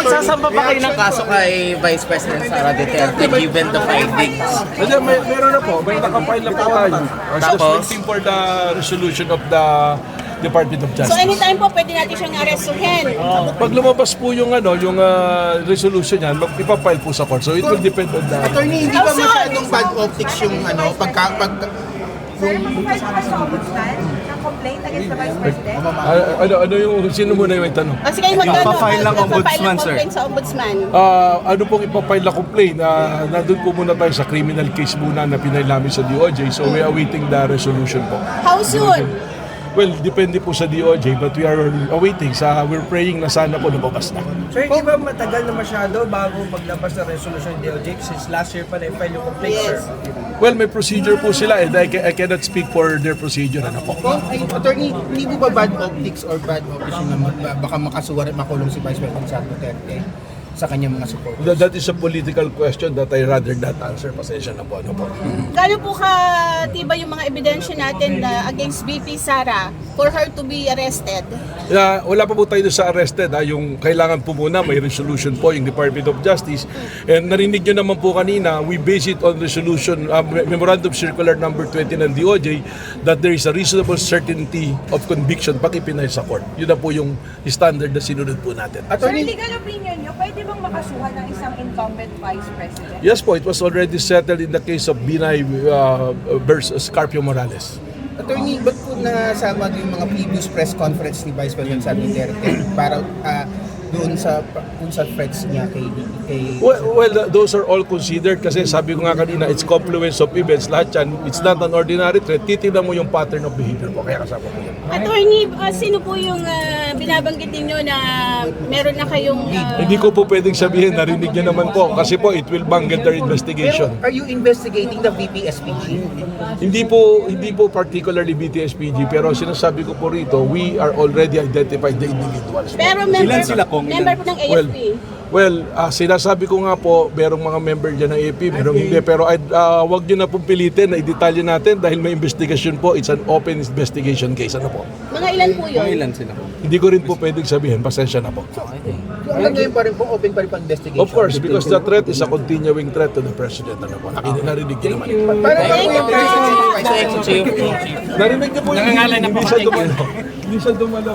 Magsasamba ba kayo ng kaso kay Vice President Sara Duterte given the findings? Meron na po, may nakapile na po tayo. Tapos? Just waiting for the resolution of the Department of Justice. So anytime po pwede natin siyang arrestuhin. Pag lumabas po yung resolution niyan, ipapile po sa court. So it will depend on the... Attorney, hindi ba masyadong bad optics yung ng complaint against the Vice President? Sino muna yung tanong? Kasi kayo magkano? Ipafile ng ombudsman, sir. Sa ombudsman. Ano pong ipapile na complaint? Nandun po muna tayo sa criminal case muna na pinailami sa DOJ. So we are awaiting the resolution po. How soon? Well, depende po sa DOJ, but we are awaiting. We're praying na sana po lumabas na. Sir, di ba matagal na masyado bago maglabas ng resolution ng DOJ? Since last year pa na-file yung complaint, Yes. sir. Well, may procedure po sila and I cannot speak for their procedure. Ano po? Attorney, hindi mo ba bad optics or bad optics yung baka makasuwar at makulong si Vice President Sara Duterte sa kanyang mga supporters? That is a political question that I rather not answer. Pasensya na po. Ano po? Gaano po katiba yung mga ebidensya natin against VP Sara for her to be arrested? Wala pa po tayo sa arrested. Yung kailangan po muna, may resolution po yung Department of Justice. And narinig nyo naman po kanina, we base it on resolution, Memorandum Circular number 20 ng DOJ that there is a reasonable certainty of conviction pag ipinay sa court. Yun na po yung standard na sinunod po natin. Sir, legal opinion nyo, pwede bang makasuhan ng isang incumbent Vice President? Yes po, it was already settled in the case of Binay versus Carpio Morales. Attorney, ba't po nasama yung mga previous press conference ni Vice President Sara Duterte para doon sa threats niya kay Well, those are all considered kasi sabi ko nga kanina, it's confluence of events. Lahat yan, it's not an ordinary threat. Titignan mo yung pattern of behavior po. Kaya kasama ko yan. Attorney, sino po yung binabanggit ninyo na meron na kayong... Hindi ko po pwedeng sabihin, narinig niya naman po. Kasi po, it will bungle their investigation. Are you investigating the VP SPG? Hindi po particularly BTSPG, pero sinasabi ko po rito, we are already identified the individuals. Pero member po ng AFP. Well, sinasabi ko nga po, merong mga member dyan ng AP, merong hindi. Pero wag nyo na pong pilitin na i-detalye natin dahil may investigation po. It's an open investigation case. Ano po? Mga ilan po yun? Hindi ko rin po pwedeng sabihin, pasensya na po. Hanggang ngayon pa rin po, open pa rin po ang investigation. Of course, because the threat is a continuing threat to the President. Ano po? Narinig niyo naman. Parang po yung Narinig niyo po yung hindi siya dumalo. Hindi siya dumalo.